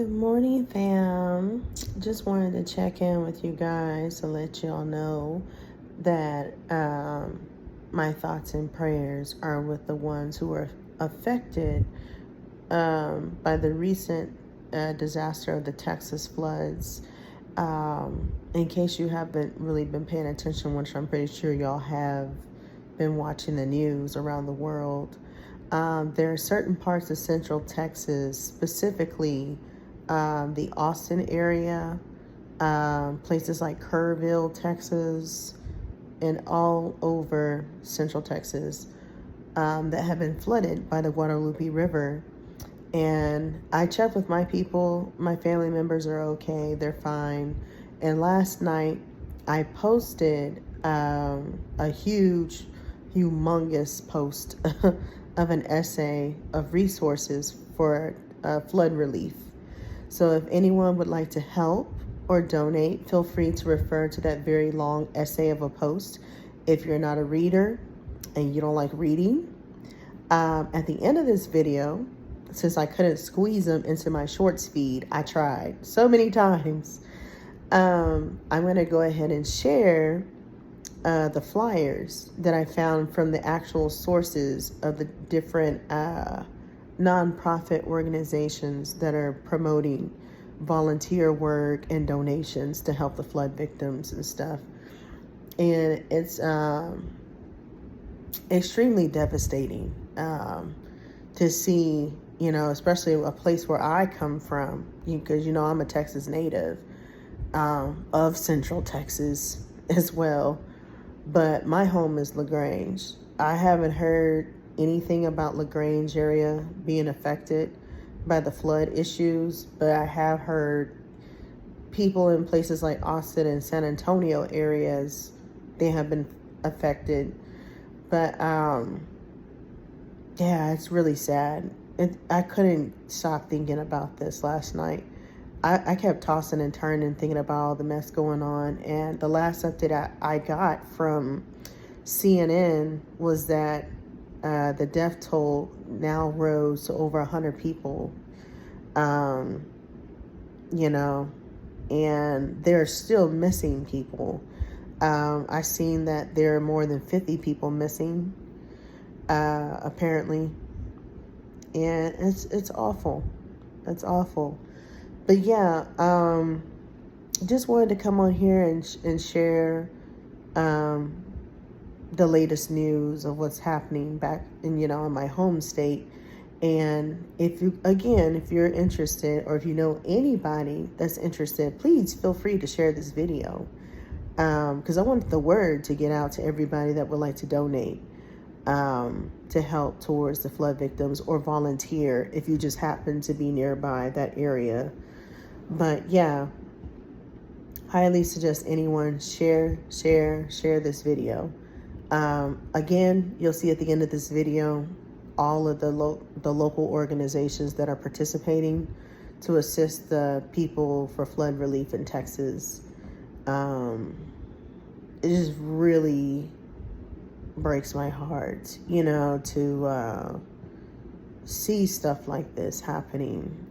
Good morning, fam. Just wanted to check in with you guys to let y'all know that my thoughts and prayers are with the ones who are affected by the recent disaster of the Texas floods. In case you haven't really been paying attention, which I'm pretty sure y'all have been watching the news around the world, there are certain parts of Central Texas, specifically the Austin area, places like Kerrville, Texas, and all over Central Texas, that have been flooded by the Guadalupe River. And I checked with my people. My family members are okay. They're fine. And last night, I posted a humongous post of an essay of resources for flood relief. So if anyone would like to help or donate, feel free to refer to that very long essay of a post. If you're not a reader and you don't like reading, at the end of this video, since I couldn't squeeze them into my shorts feed, I tried so many times. I'm going to go ahead and share the flyers that I found from the actual sources of the different nonprofit organizations that are promoting volunteer work and donations to help the flood victims and stuff. And it's extremely devastating to see, especially a place where I come from, because, I'm a Texas native, of Central Texas as well. But my home is LaGrange. I haven't heard anything about LaGrange area being affected by the flood issues, but I have heard people in places like Austin and San Antonio areas, they have been affected. But yeah, it's really sad. I couldn't stop thinking about this last night. I kept tossing and turning, thinking about all the mess going on. And the last update I got from CNN was that the death toll now rose to over 100 people, and there are still missing people. I've seen that there are more than 50 people missing, apparently. And it's awful. It's awful. But yeah, just wanted to come on here and share the latest news of what's happening back in my home state. And if you're interested, or if you know anybody that's interested, please feel free to share this video, because I want the word to get out to everybody that would like to donate to help towards the flood victims, or volunteer if you just happen to be nearby that area. But yeah, highly suggest anyone share this video. Again, you'll see at the end of this video all of the local organizations that are participating to assist the people for flood relief in Texas. It just really breaks my heart, to see stuff like this happening,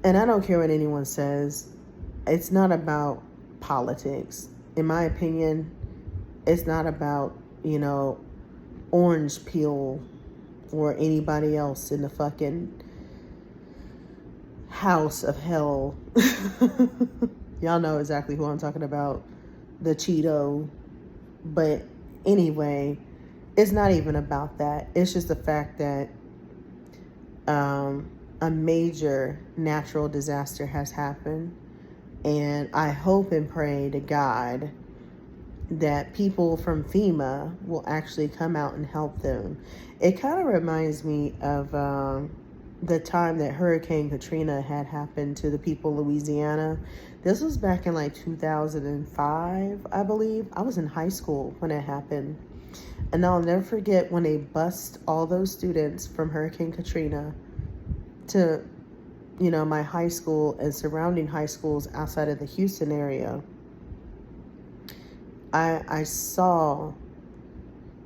And I don't care what anyone says. It's not about politics. In my opinion, it's not about, orange peel or anybody else in the fucking house of hell. Y'all know exactly who I'm talking about. The Cheeto. But anyway, it's not even about that. It's just the fact that a major natural disaster has happened, and I hope and pray to God that people from FEMA will actually come out and help them. It kind of reminds me of the time that Hurricane Katrina had happened to the people of Louisiana. This was back in like 2005, I believe. I was in high school when it happened. And I'll never forget when they bussed all those students from Hurricane Katrina to, my high school and surrounding high schools outside of the Houston area. I saw,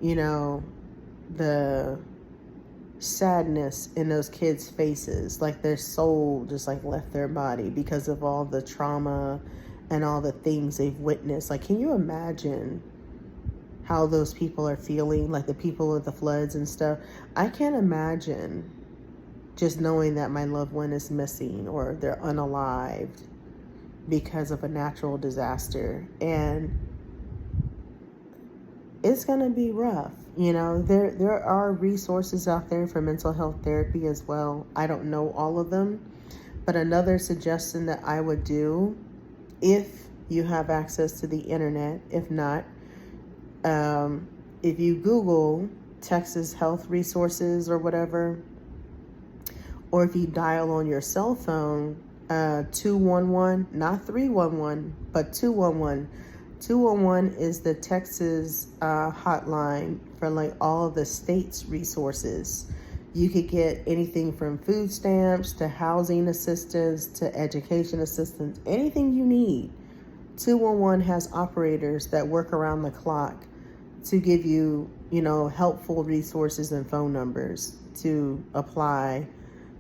the sadness in those kids' faces, like their soul just like left their body because of all the trauma and all the things they've witnessed. Like, can you imagine how those people are feeling, like the people with the floods and stuff? I can't imagine just knowing that my loved one is missing or they're unalived because of a natural disaster. And it's going to be rough. There are resources out there for mental health therapy as well. I don't know all of them, but another suggestion that I would do, if you have access to the internet, if not, if you Google Texas Health Resources or whatever, or if you dial on your cell phone 211, not 311, but 211. 211 is the Texas hotline for like all of the state's resources. You could get anything from food stamps to housing assistance to education assistance, anything you need. 211 has operators that work around the clock to give you, helpful resources and phone numbers to apply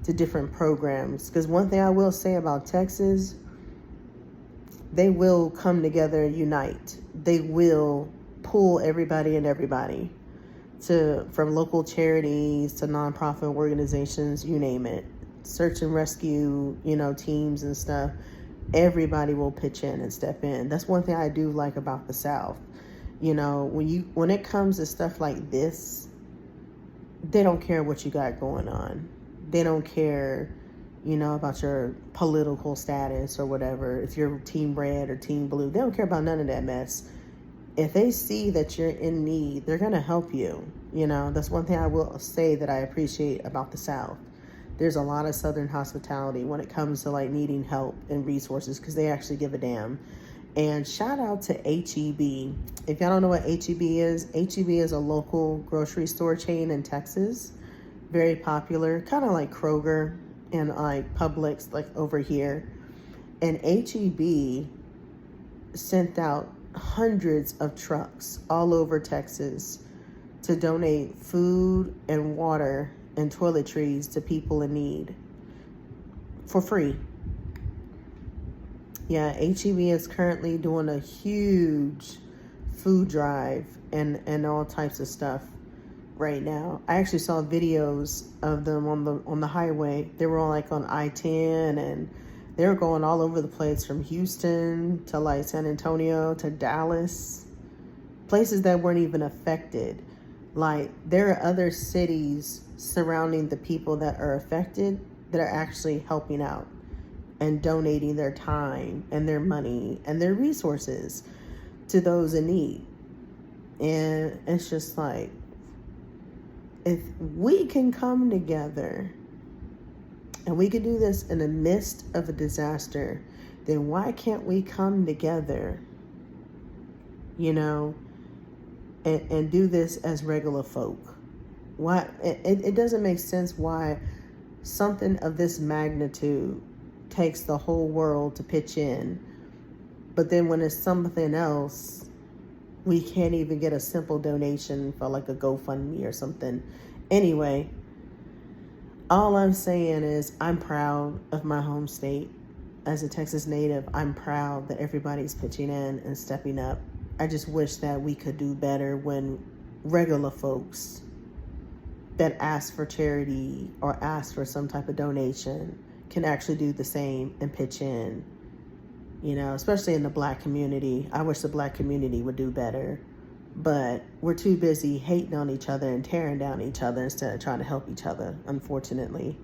to different programs. Because one thing I will say about Texas, they will come together and unite. They will pull everybody and everybody, from local charities to nonprofit organizations, you name it, search and rescue, teams and stuff. Everybody will pitch in and step in. That's one thing I do like about the South. When it comes to stuff like this, they don't care what you got going on. They don't care, about your political status or whatever. If you're team red or team blue, they don't care about none of that mess. If they see that you're in need, they're going to help you. That's one thing I will say that I appreciate about the South. There's a lot of Southern hospitality when it comes to like needing help and resources, because they actually give a damn. And shout out to HEB. If y'all don't know what HEB is a local grocery store chain in Texas. Very popular, kind of like Kroger and like Publix, like over here. And HEB sent out hundreds of trucks all over Texas to donate food and water and toiletries to people in need for free. Yeah, HEB is currently doing a huge food drive and all types of stuff right now. I actually saw videos of them on the highway. They were all like on I-10, and they were going all over the place, from Houston to like San Antonio to Dallas, places that weren't even affected. Like, there are other cities surrounding the people that are affected that are actually helping out and donating their time and their money and their resources to those in need. And it's just like, if we can come together and we can do this in the midst of a disaster, then why can't we come together, and do this as regular folk? Why it doesn't make sense why something of this magnitude takes the whole world to pitch in, but then when it's something else, we can't even get a simple donation for like a GoFundMe or something. Anyway, all I'm saying is I'm proud of my home state. As a Texas native, I'm proud that everybody's pitching in and stepping up. I just wish that we could do better when regular folks that ask for charity or ask for some type of donation can actually do the same and pitch in. Especially in the Black community. I wish the Black community would do better, but we're too busy hating on each other and tearing down each other instead of trying to help each other, unfortunately.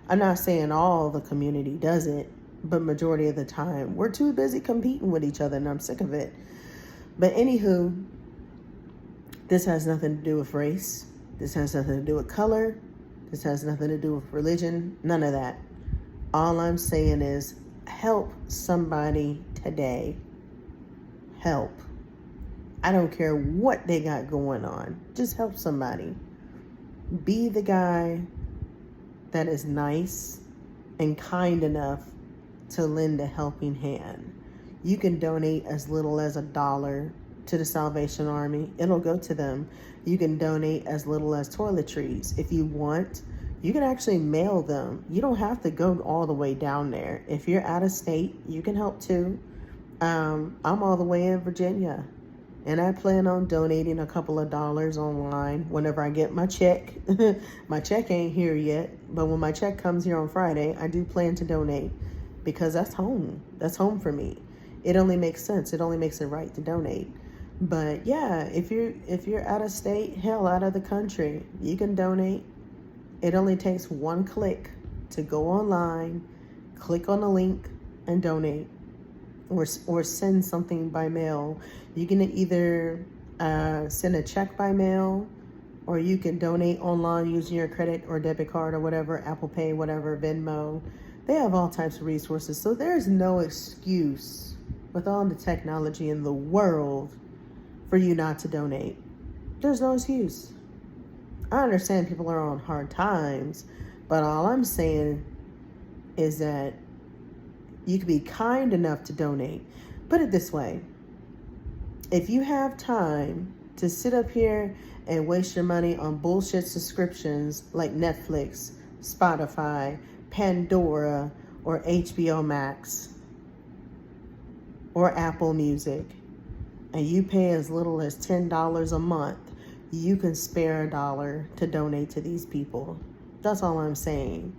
I'm not saying all the community does it, but majority of the time, we're too busy competing with each other, and I'm sick of it. But anywho, this has nothing to do with race. This has nothing to do with color. This has nothing to do with religion. None of that. All I'm saying is, help somebody today. Help. I don't care what they got going on. Just help somebody. Be the guy that is nice and kind enough to lend a helping hand. You can donate as little as $1 to the Salvation Army. It'll go to them. You can donate as little as toiletries. If you want, you can actually mail them. You don't have to go all the way down there. If you're out of state, you can help too. I'm all the way in Virginia, and I plan on donating a couple of dollars online whenever I get my check. My check ain't here yet, but when my check comes here on Friday, I do plan to donate, because that's home. That's home for me. It only makes sense. It only makes it right to donate. But yeah, if you're out of state, hell, out of the country, you can donate. It only takes one click to go online, click on the link, and donate, or send something by mail. You can either send a check by mail, or you can donate online using your credit or debit card or whatever, Apple Pay, whatever, Venmo. They have all types of resources. So there's no excuse with all the technology in the world for you not to donate. There's no excuse. I understand people are on hard times, but all I'm saying is that you can be kind enough to donate. Put it this way. If you have time to sit up here and waste your money on bullshit subscriptions like Netflix, Spotify, Pandora, or HBO Max, or Apple Music, and you pay as little as $10 a month, you can spare $1 to donate to these people. That's all I'm saying.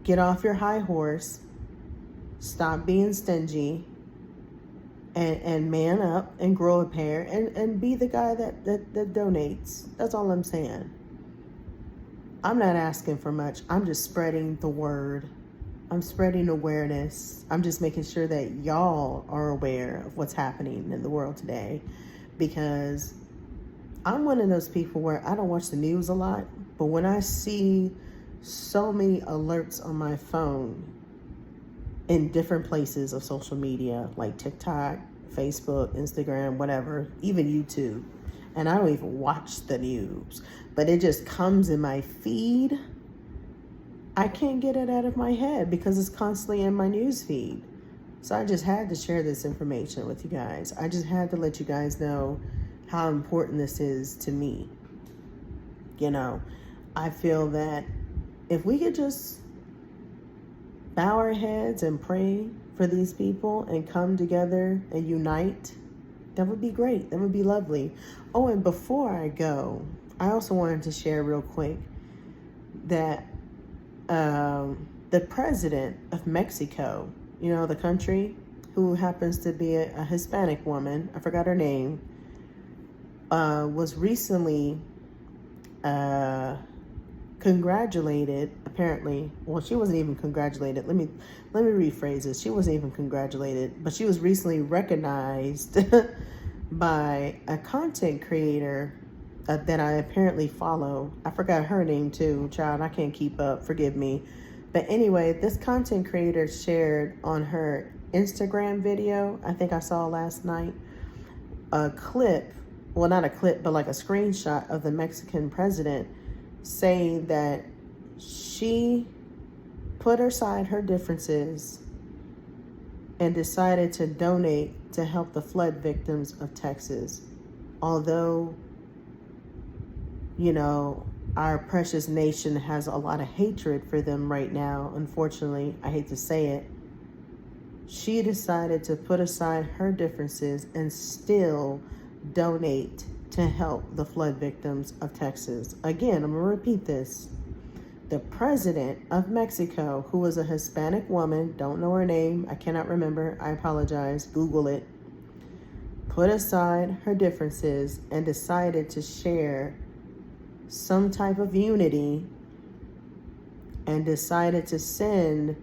Get off your high horse, stop being stingy, and man up and grow a pair, and be the guy that donates. That's all I'm saying. I'm not asking for much. I'm just spreading the word. I'm spreading awareness. I'm just making sure that y'all are aware of what's happening in the world today, because I'm one of those people where I don't watch the news a lot, but when I see so many alerts on my phone in different places of social media, like TikTok, Facebook, Instagram, whatever, even YouTube, and I don't even watch the news, but it just comes in my feed, I can't get it out of my head because it's constantly in my news feed. So I just had to share this information with you guys. I just had to let you guys know how important this is to me. You know, I feel that if we could just bow our heads and pray for these people and come together and unite, that would be great. That would be lovely. Oh, and before I go, I also wanted to share real quick that the president of Mexico, you know, the country, who happens to be a Hispanic woman, I forgot her name, was recently congratulated, apparently. Well, she wasn't even congratulated. Let me rephrase this. She wasn't even congratulated, but she was recently recognized by a content creator that I apparently follow. I forgot her name too, child. I can't keep up. Forgive me. But anyway, this content creator shared on her Instagram video, I think I saw last night, a clip, well, not a clip, but like a screenshot of the Mexican president saying that she put aside her differences and decided to donate to help the flood victims of Texas. Although, you know, our precious nation has a lot of hatred for them right now, unfortunately, I hate to say it, she decided to put aside her differences and still donate to help the flood victims of Texas. Again, I'm going to repeat this. The president of Mexico, who was a Hispanic woman, don't know her name, I cannot remember, I apologize, Google it, put aside her differences and decided to share some type of unity and decided to send,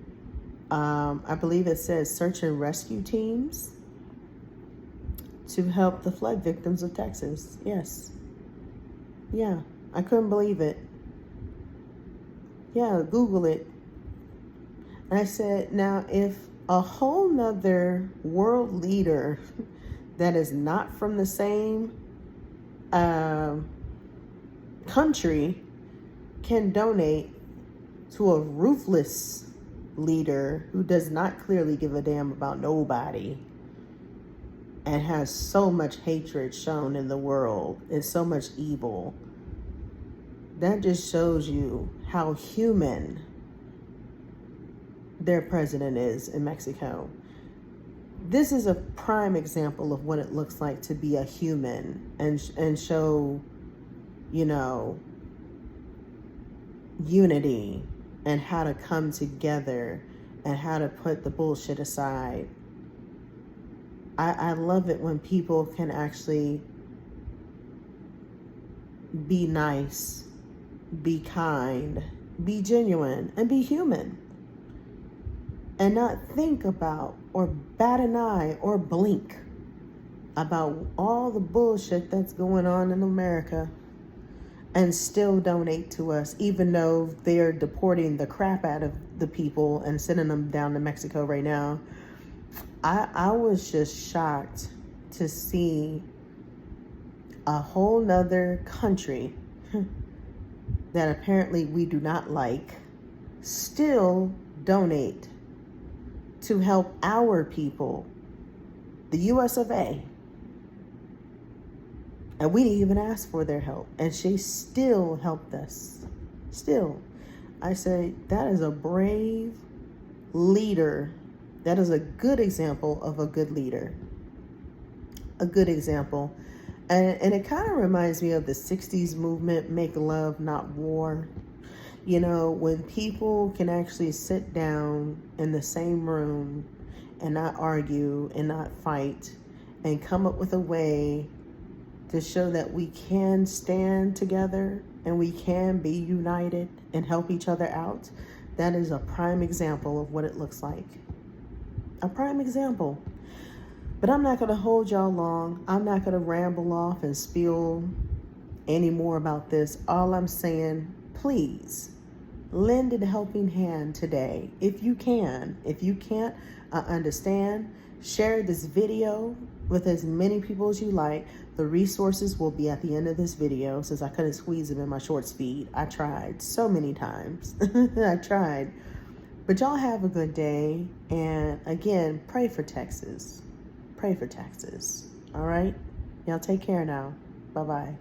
I believe it says search and rescue teams to help the flood victims of Texas. Yes. Yeah, I couldn't believe it. Yeah, Google it. And I said, now if a whole nother world leader that is not from the same country can donate to a ruthless leader who does not clearly give a damn about nobody, and has so much hatred shown in the world and so much evil, that just shows you how human their president is in Mexico. This is a prime example of what it looks like to be a human and show, you know, unity and how to come together and how to put the bullshit aside. I love it when people can actually be nice, be kind, be genuine, and be human. And not think about or bat an eye or blink about all the bullshit that's going on in America and still donate to us, even though they're deporting the crap out of the people and sending them down to Mexico right now. I was just shocked to see a whole nother country that apparently we do not like still donate to help our people, the US of A. And we didn't even ask for their help. And she still helped us. Still. I say that is a brave leader. That is a good example of a good leader. A good example. And it kind of reminds me of the 60s movement, make love, not war. You know, when people can actually sit down in the same room and not argue and not fight and come up with a way to show that we can stand together and we can be united and help each other out, that is a prime example of what it looks like. A prime example. But I'm not going to hold y'all long. I'm not going to ramble off and spill any more about this. All I'm saying, please lend a helping hand today if you can. If you can't, I understand. Share this video with as many people as you like. The resources will be at the end of this video since I couldn't squeeze them in my shorts feed. I tried so many times. I tried. But y'all have a good day. And again, pray for Texas. Pray for Texas. All right? Y'all take care now. Bye-bye.